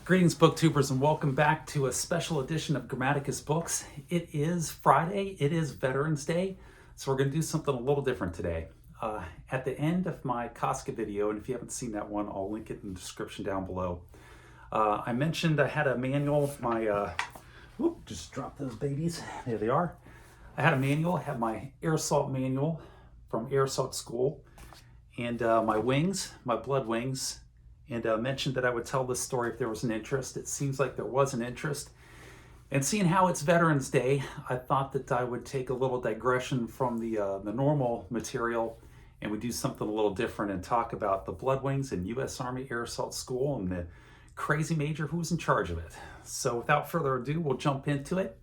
Greetings, booktubers, and welcome back to a special edition of Grammaticus Books. It is Friday, it is Veterans Day, so we're going to do something a little different today. At the end of my Casca video, and if you haven't seen that one, I'll link it in the description down below. I mentioned I had a manual, just drop those babies, there they are. I had a manual, I had my air assault manual from air assault school, and my wings, my blood wings, and mentioned that I would tell this story if there was an interest. It seems like there was an interest. And seeing how it's Veterans Day, I thought that I would take a little digression from the normal material and we do something a little different and talk about the blood wings and U.S. Army Air Assault School and the crazy major who was in charge of it. So without further ado, we'll jump into it.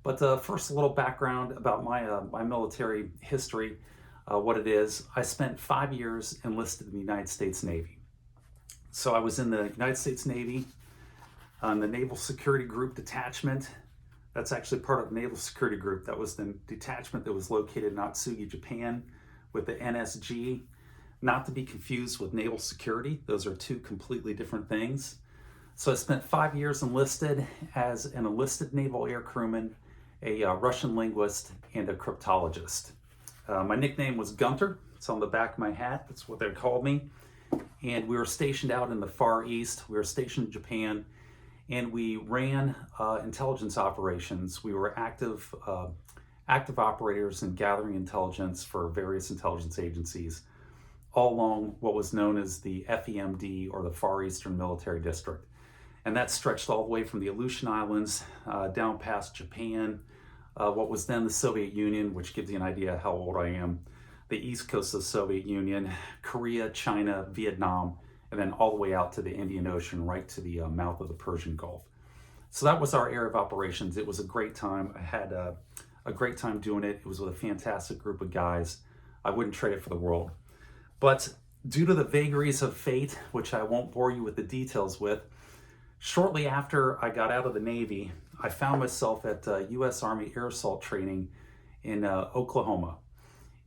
But first, a little background about my military history, what it is. I spent 5 years enlisted in the United States Navy. So I was in the United States Navy on the Naval Security Group detachment. That's actually part of the Naval Security Group. That was the detachment that was located in Atsugi, Japan, with the NSG. Not to be confused with naval security. Those are two completely different things. So I spent 5 years enlisted as an enlisted naval air crewman, a Russian linguist, and a cryptologist. My nickname was Gunter. It's on the back of my hat. That's what they called me. And we were stationed out in the Far East. We were stationed in Japan, and we ran intelligence operations. We were active operators in gathering intelligence for various intelligence agencies, all along what was known as the FEMD, or the Far Eastern Military District. And that stretched all the way from the Aleutian Islands down past Japan, what was then the Soviet Union, which gives you an idea how old I am, the east coast of the Soviet Union, Korea, China, Vietnam, and then all the way out to the Indian Ocean, right to the mouth of the Persian Gulf. So that was our area of operations. It was a great time. I had a great time doing it. It was with a fantastic group of guys. I wouldn't trade it for the world. But due to the vagaries of fate, which I won't bore you with the details with, shortly after I got out of the Navy, I found myself at U.S. Army Air Assault Training in Oklahoma.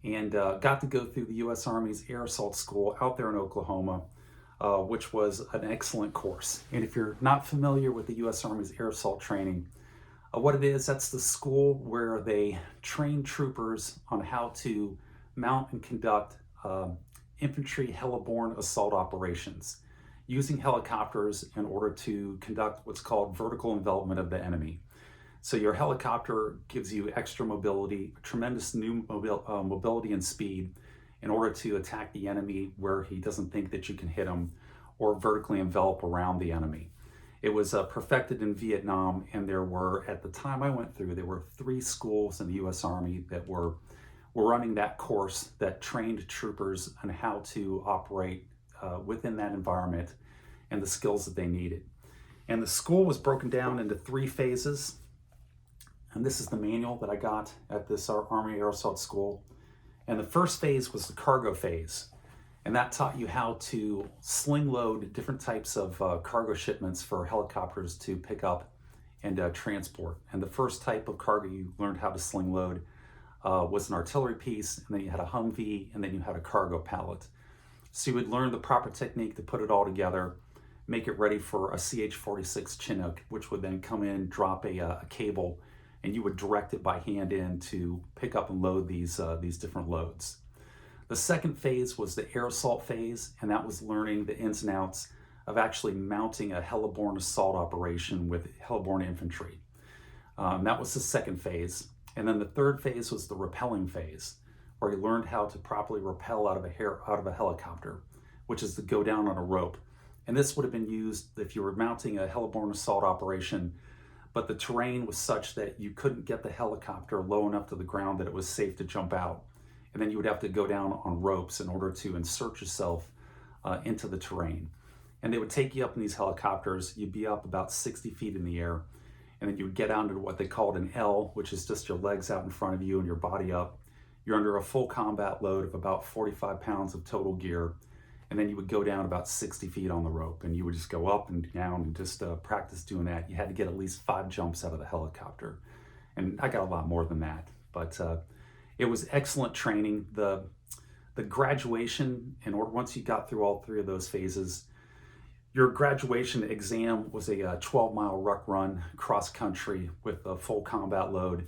And got to go through the U.S. Army's Air Assault School out there in Oklahoma, which was an excellent course. And if you're not familiar with the U.S. Army's Air Assault Training, what it is, that's the school where they train troopers on how to mount and conduct infantry heliborne assault operations using helicopters in order to conduct what's called vertical envelopment of the enemy. So your helicopter gives you extra mobility, tremendous new mobility and speed in order to attack the enemy where he doesn't think that you can hit him, or vertically envelop around the enemy. It was perfected in Vietnam, and there were, at the time I went through, there were 3 schools in the U.S. Army that were running that course that trained troopers on how to operate within that environment and the skills that they needed. And the school was broken down into 3 phases. And this is the manual that I got at this Army Air Assault School. And the first phase was the cargo phase. And that taught you how to sling load different types of cargo shipments for helicopters to pick up and transport. And the first type of cargo you learned how to sling load was an artillery piece, and then you had a Humvee, and then you had a cargo pallet. So you would learn the proper technique to put it all together, make it ready for a CH-46 Chinook, which would then come in, drop a cable, and you would direct it by hand in to pick up and load these different loads. The second phase was the air assault phase, and that was learning the ins and outs of actually mounting a heliborne assault operation with heliborne infantry. That was the second phase. And then the third phase was the rappelling phase, where you learned how to properly rappel out of a helicopter, which is to go down on a rope. And this would have been used if you were mounting a heliborne assault operation, but the terrain was such that you couldn't get the helicopter low enough to the ground that it was safe to jump out. And then you would have to go down on ropes in order to insert yourself into the terrain. And they would take you up in these helicopters. You'd be up about 60 feet in the air. And then you would get down to what they called an L, which is just your legs out in front of you and your body up. You're under a full combat load of about 45 pounds of total gear. And then you would go down about 60 feet on the rope, and you would just go up and down and just practice doing that. You had to get at least 5 jumps out of the helicopter. And I got a lot more than that, but it was excellent training. The graduation, in order, once you got through all 3 of those phases, Your graduation exam was a 12-mile ruck run cross country with a full combat load,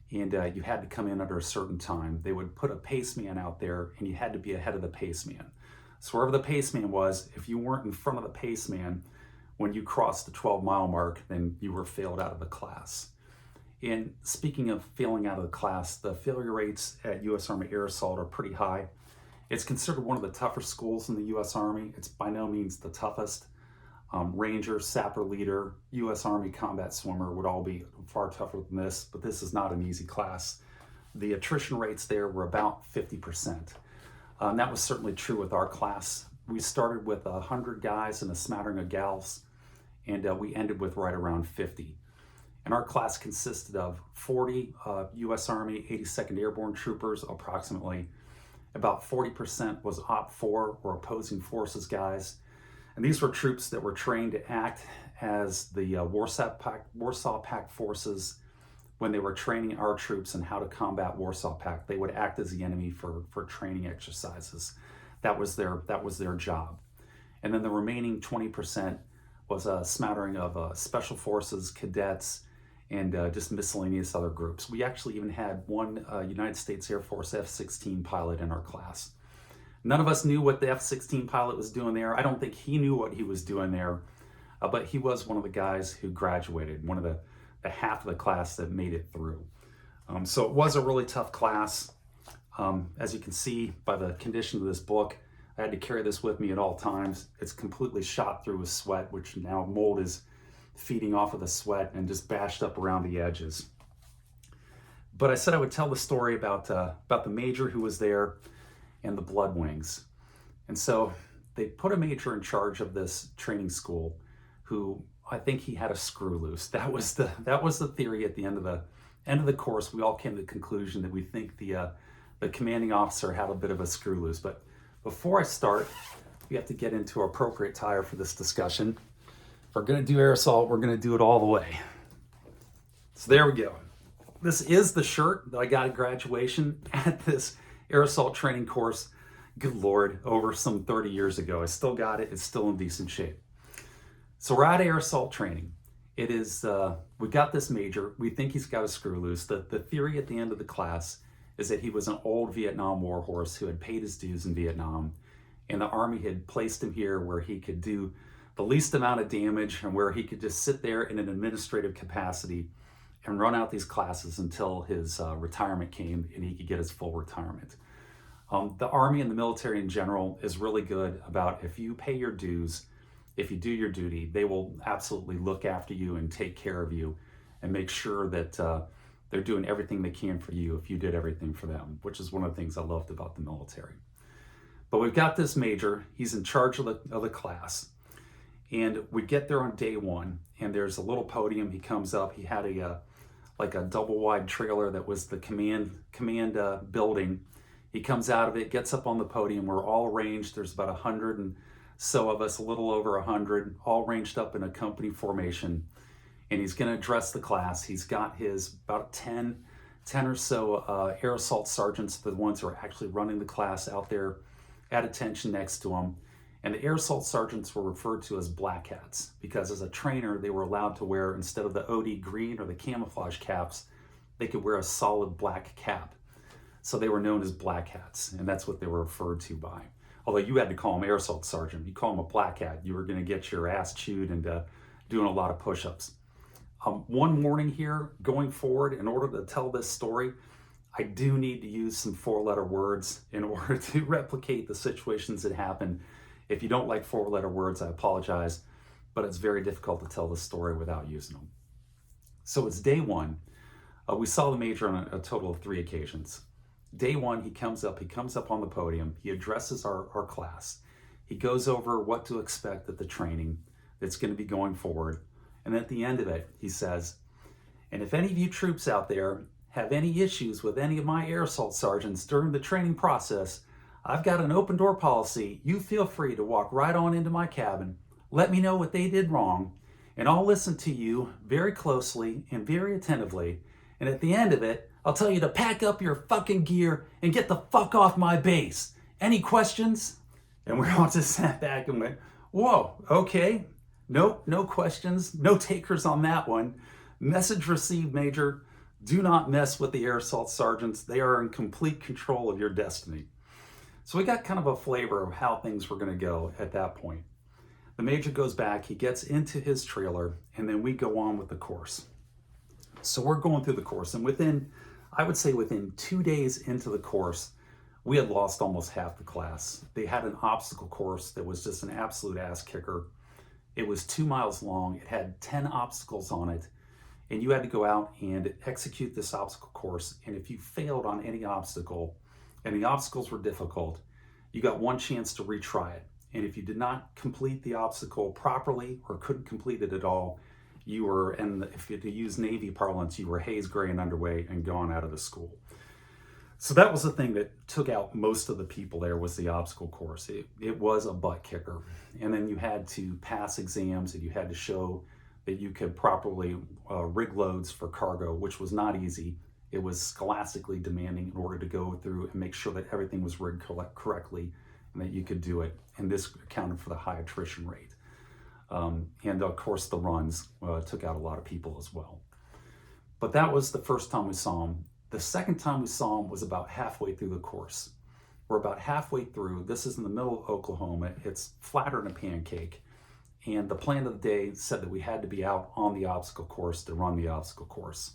and you had to come in under a certain time. They would put a paceman out there, and you had to be ahead of the paceman. So wherever the paceman was, if you weren't in front of the paceman when you crossed the 12-mile mark, then you were failed out of the class. And speaking of failing out of the class, the failure rates at U.S. Army Air Assault are pretty high. It's considered one of the tougher schools in the U.S. Army. It's by no means the toughest. Ranger, Sapper Leader, U.S. Army Combat Swimmer would all be far tougher than this, but this is not an easy class. The attrition rates there were about 50%. That was certainly true with our class. We started with 100 guys and a smattering of gals, and we ended with right around 50. And our class consisted of 40 U.S. Army 82nd Airborne troopers, approximately. About 40% was Op 4 or opposing forces guys. And these were troops that were trained to act as the Warsaw Pact forces when they were training our troops in how to combat Warsaw Pact. They would act as the enemy for training exercises. That was their job. And then the remaining 20% was a smattering of special forces, cadets, and just miscellaneous other groups. We actually even had one United States Air Force F-16 pilot in our class. None of us knew what the F-16 pilot was doing there. I don't think he knew what he was doing there, but he was one of the guys who graduated, one of the half of the class that made it through. So it was a really tough class. As you can see by the condition of this book, I had to carry this with me at all times. It's completely shot through with sweat, which now mold is feeding off of the sweat and just bashed up around the edges. But I said I would tell the story about the major who was there and the blood wings. And so they put a major in charge of this training school who I think he had a screw loose. That was the theory at the end of the course. We all came to the conclusion that we think the commanding officer had a bit of a screw loose. But before I start, we have to get into our appropriate attire for this discussion. If we're going to do air assault, we're going to do it all the way. So there we go. This is the shirt that I got at graduation at this air assault training course. Good Lord, over some 30 years ago. I still got it. It's still in decent shape. So we're at air assault training. It is, we got this major. We think he's got a screw loose. The theory at the end of the class is that he was an old Vietnam war horse who had paid his dues in Vietnam, and the Army had placed him here where he could do the least amount of damage and where he could just sit there in an administrative capacity and run out these classes until his retirement came and he could get his full retirement. The Army and the military in general is really good about, if you pay your dues, if you do your duty, they will absolutely look after you and take care of you and make sure that they're doing everything they can for you if you did everything for them, which is one of the things I loved about the military. But we've got this major. He's in charge of the class. And we get there on day one, and there's a little podium. He comes up. He had like a double wide trailer that was the command building. He comes out of it, gets up on the podium. We're all arranged. There's about 100 and so of us, a little over 100, all ranged up in a company formation. And he's going to address the class. He's got his about 10 or so air assault sergeants, the ones who are actually running the class, out there at attention next to him. And the air assault sergeants were referred to as black hats because as a trainer, they were allowed to wear, instead of the OD green or the camouflage caps, they could wear a solid black cap. So they were known as black hats, and that's what they were referred to by. Although you had to call them air assault sergeant. You call them a black hat, you were going to get your ass chewed and doing a lot of push-ups. One morning here, going forward, in order to tell this story, I do need to use some four-letter words in order to replicate the situations that happened. If you don't like four-letter words, I apologize, but it's very difficult to tell the story without using them. So it's day one. We saw the major on a total of 3 occasions. Day one, he comes up on the podium, he addresses our class. He goes over what to expect at the training that's going to be going forward. And at the end of it, he says, and if any of you troops out there have any issues with any of my air assault sergeants during the training process, I've got an open door policy. You feel free to walk right on into my cabin. Let me know what they did wrong, and I'll listen to you very closely and very attentively. And at the end of it, I'll tell you to pack up your fucking gear and get the fuck off my base. Any questions? And we all just sat back and went, Whoa, okay. Nope, no questions, no takers on that one. Message received, Major. Do not mess with the air assault sergeants. They are in complete control of your destiny. So we got kind of a flavor of how things were going to go at that point. The Major goes back, he gets into his trailer, and then we go on with the course. So we're going through the course, and I would say within 2 days into the course, we had lost almost half the class. They had an obstacle course that was just an absolute ass kicker. It was 2 miles long. It had 10 obstacles on it, and you had to go out and execute this obstacle course. And if you failed on any obstacle, and the obstacles were difficult, you got one chance to retry it. And if you did not complete the obstacle properly or couldn't complete it at all, you were, and if you had to use Navy parlance, you were haze, gray, and underway and gone out of the school. So that was the thing that took out most of the people there, was the obstacle course. It was a butt kicker. And then you had to pass exams, and you had to show that you could properly rig loads for cargo, which was not easy. It was scholastically demanding in order to go through and make sure that everything was rigged correctly and that you could do it. And this accounted for the high attrition rate. And of course the runs took out a lot of people as well. But that was the first time we saw him. The second time we saw him was about halfway through the course. We're about halfway through. This is in the middle of Oklahoma. It's flatter than a pancake. And the plan of the day said that we had to be out on the obstacle course to run the obstacle course.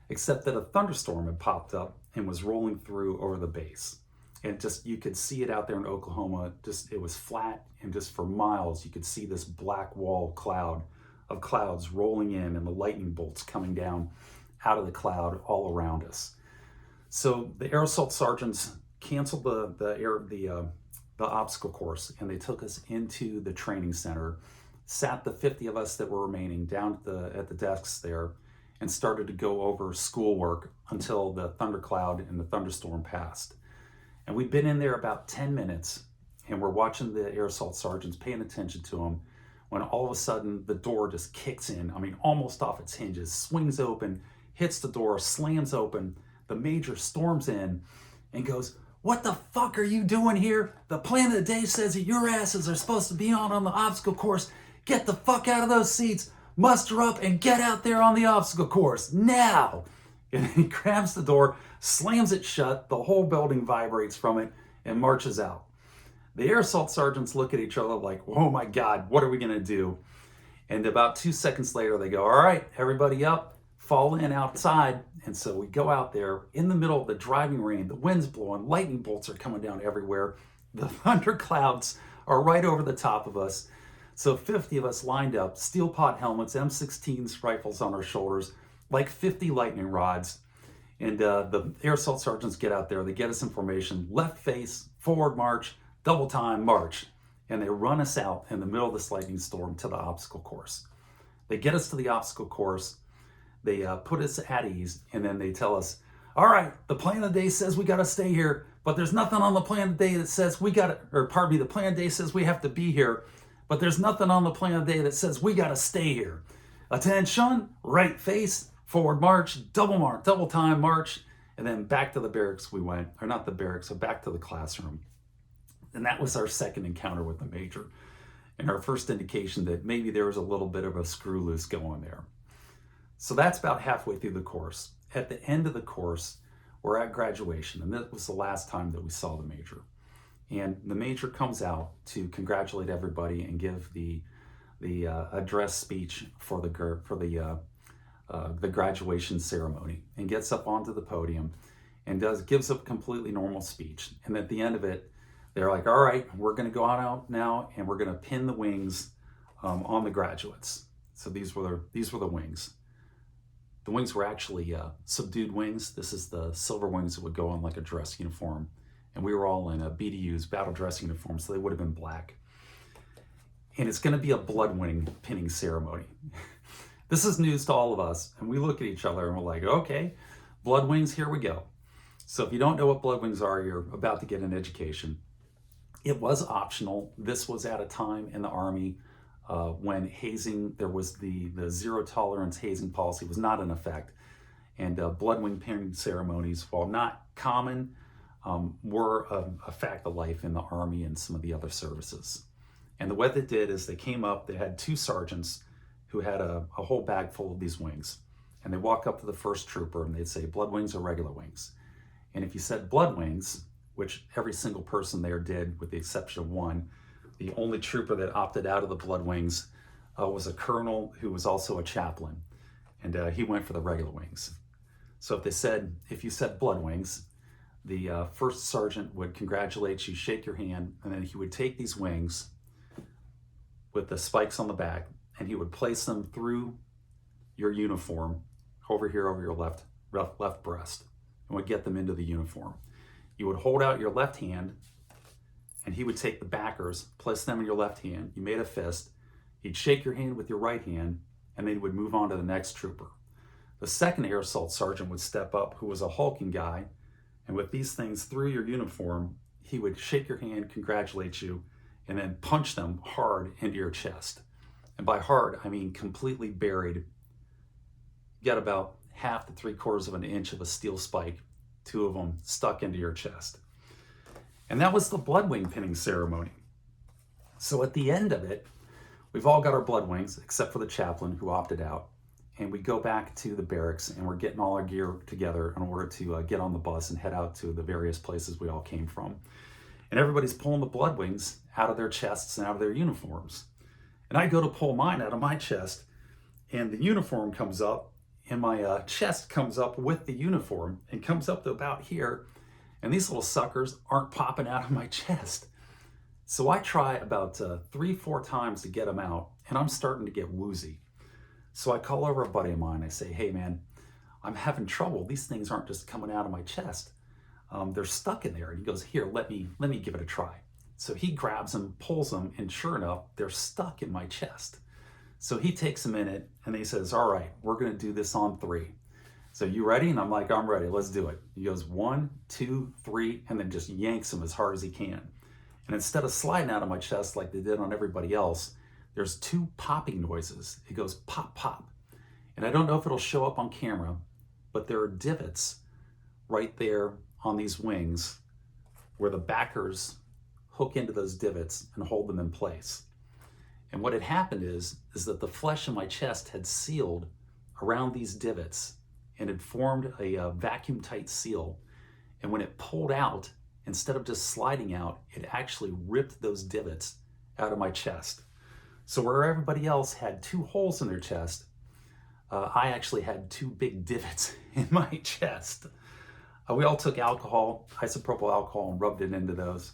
Except that a thunderstorm had popped up and was rolling through over the base. And just, you could see it out there in Oklahoma. Just, it was flat, and just for miles, you could see this black wall of clouds rolling in, and the lightning bolts coming down out of the cloud all around us. So the air assault sergeants canceled the obstacle course, and they took us into the training center, sat the 50 of us that were remaining down at the desks there, and started to go over schoolwork until the thundercloud and the thunderstorm passed. And we'd been in there about 10 minutes, and we're watching the air assault sergeants, paying attention to them, when all of a sudden the door just kicks in. I mean, almost off its hinges, swings open, hits the door, slams open. The Major storms in and goes, "What the fuck are you doing here? The plan of the day says that your asses are supposed to be on the obstacle course. Get the fuck out of those seats, muster up, and get out there on the obstacle course now." And he grabs the door, slams it shut, the whole building vibrates from it, and marches out. The air assault sergeants look at each other like, "Oh my God, what are we gonna do?" And about 2 seconds later, they go, "All right, everybody up, fall in outside." And so we go out there in the middle of the driving rain, the wind's blowing, lightning bolts are coming down everywhere. The thunder clouds are right over the top of us. So 50 of us lined up, steel pot helmets, M16s rifles on our shoulders, like 50 lightning rods. And the air assault sergeants get out there, they get us information, left face, forward march, double time march. And they run us out in the middle of this lightning storm to the obstacle course. They get us to the obstacle course, they put us at ease, and then they tell us, "All right, the plan of the day says we gotta stay here, but there's nothing on the plan of the day that says the plan of the day says we have to be here, but there's nothing on the plan of the day that says we gotta stay here. Attention, right face, forward march, double time march," and then back to the barracks we went, or not the barracks, but back to the classroom. And that was our second encounter with the Major, and our first indication that maybe there was a little bit of a screw loose going there. So that's about halfway through the course. At the end of the course, we're at graduation, and that was the last time that we saw the Major. And the Major comes out to congratulate everybody and give the address speech for the graduation ceremony, and gets up onto the podium and gives a completely normal speech. And at the end of it, they're like, "All right, we're going to go out now, and we're going to pin the wings on the graduates." So these were the wings. The wings were actually subdued wings. This is the silver wings that would go on like a dress uniform. And we were all in a BDU's battle dress uniform, so they would have been black. And it's going to be a blood pinning ceremony. This is news to all of us. And we look at each other and we're like, okay, blood wings, here we go. So if you don't know what blood wings are, you're about to get an education. It was optional. This was at a time in the Army when hazing, there was the zero tolerance hazing policy was not in effect. And blood wing pinning ceremonies, while not common, were a fact of life in the Army and some of the other services. And the way they did is they came up, they had two sergeants who had a whole bag full of these wings. And they walk up to the first trooper and they'd say, blood wings or regular wings? And if you said blood wings, which every single person there did with the exception of one, the only trooper that opted out of the blood wings was a colonel who was also a chaplain. And he went for the regular wings. So if you said blood wings, the first sergeant would congratulate you, shake your hand, and then he would take these wings with the spikes on the back, and he would place them through your uniform over here over your left breast, and would get them into the uniform. You would hold out your left hand, and he would take the backers, place them in your left hand. You made a fist. He'd shake your hand with your right hand, and then he would move on to the next trooper. The second air assault sergeant would step up, who was a hulking guy, and with these things through your uniform, he would shake your hand, congratulate you, and then punch them hard into your chest. And by hard, I mean completely buried. You got about 1/2 to 3/4 of an inch of a steel spike, two of them stuck into your chest. And that was the blood wing pinning ceremony. So at the end of it, we've all got our blood wings, except for the chaplain who opted out. And we go back to the barracks and we're getting all our gear together in order to get on the bus and head out to the various places we all came from. And everybody's pulling the blood wings out of their chests and out of their uniforms. And I go to pull mine out of my chest, and the uniform comes up, and my chest comes up with the uniform and comes up to about here. And these little suckers aren't popping out of my chest. So I try about 3-4 times to get them out, and I'm starting to get woozy. So I call over a buddy of mine. I say, hey man, I'm having trouble. These things aren't just coming out of my chest. They're stuck in there. And he goes, here, let me give it a try. So he grabs them, pulls them, and sure enough, they're stuck in my chest. So he takes a minute and he says, all right, we're gonna do this on 3. So you ready? And I'm like, I'm ready, let's do it. He goes 1, 2, 3, and then just yanks them as hard as he can. And instead of sliding out of my chest like they did on everybody else, there's 2 popping noises. It goes pop, pop. And I don't know if it'll show up on camera, but there are divots right there on these wings where the backers hook into those divots and hold them in place. And what had happened is that the flesh in my chest had sealed around these divots and had formed a vacuum tight seal. And when it pulled out, instead of just sliding out, it actually ripped those divots out of my chest. So where everybody else had 2 holes in their chest, I actually had 2 big divots in my chest. We all took alcohol, isopropyl alcohol, and rubbed it into those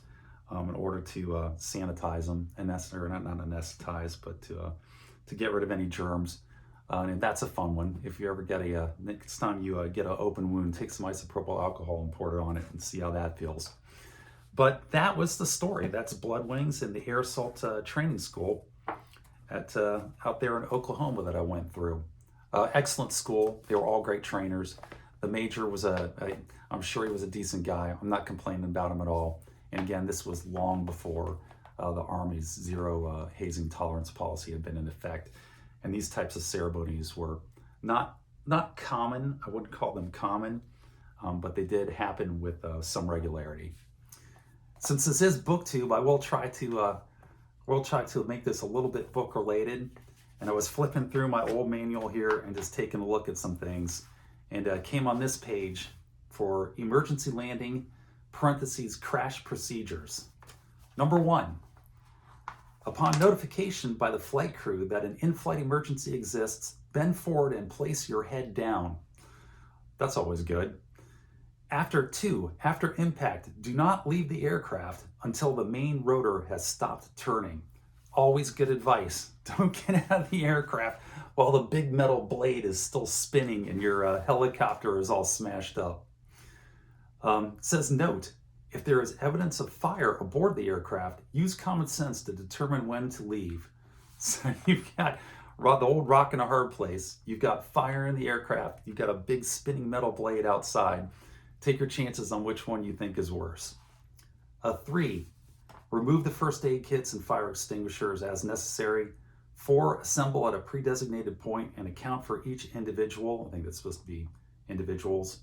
in order to sanitize them, and not anesthetize, but to get rid of any germs. And that's a fun one. If you ever get next time you get an open wound, take some isopropyl alcohol and pour it on it and see how that feels. But that was the story. That's Blood Wings in the Air Assault Training School out there in Oklahoma that I went through. Excellent school. They were all great trainers. The major was I'm sure he was a decent guy. I'm not complaining about him at all. And again, this was long before the Army's zero hazing tolerance policy had been in effect. And these types of ceremonies were not common. I wouldn't call them common, but they did happen with some regularity. Since this is Booktube, I will try to make this a little bit book related. And I was flipping through my old manual here and just taking a look at some things, and came on this page for emergency landing, parentheses, crash procedures. Number 1, upon notification by the flight crew that an in-flight emergency exists, bend forward and place your head down. That's always good. After impact, do not leave the aircraft until the main rotor has stopped turning. Always good advice. Don't get out of the aircraft while the big metal blade is still spinning and your helicopter is all smashed up. Says note, if there is evidence of fire aboard the aircraft, use common sense to determine when to leave. So you've got the old rock in a hard place. You've got fire in the aircraft. You've got a big spinning metal blade outside. Take your chances on which one you think is worse. 3, remove the first aid kits and fire extinguishers as necessary. 4, assemble at a pre-designated point and account for each individual. I think that's supposed to be individuals.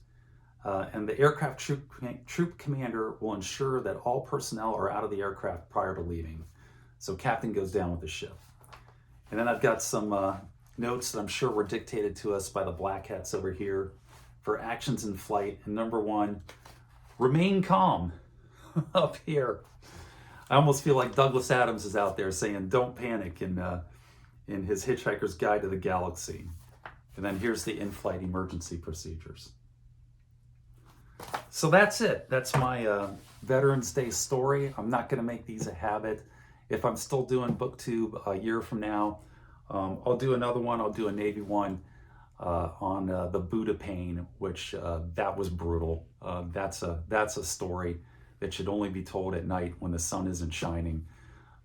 And the aircraft troop commander will ensure that all personnel are out of the aircraft prior to leaving. So captain goes down with the ship. And then I've got some notes that I'm sure were dictated to us by the black hats over here for actions in flight. And number 1, remain calm up here. I almost feel like Douglas Adams is out there saying, don't panic in his Hitchhiker's Guide to the Galaxy. And then here's the in-flight emergency procedures. So that's it. That's my Veterans Day story. I'm not going to make these a habit. If I'm still doing Booktube a year from now, I'll do another one. I'll do a Navy one on the Buddha pain, which that was brutal. That's a story that should only be told at night when the sun isn't shining,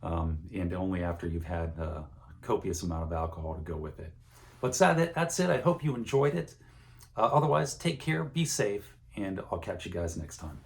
and only after you've had a copious amount of alcohol to go with it. But that's it. I hope you enjoyed it. Otherwise, take care, be safe, and I'll catch you guys next time.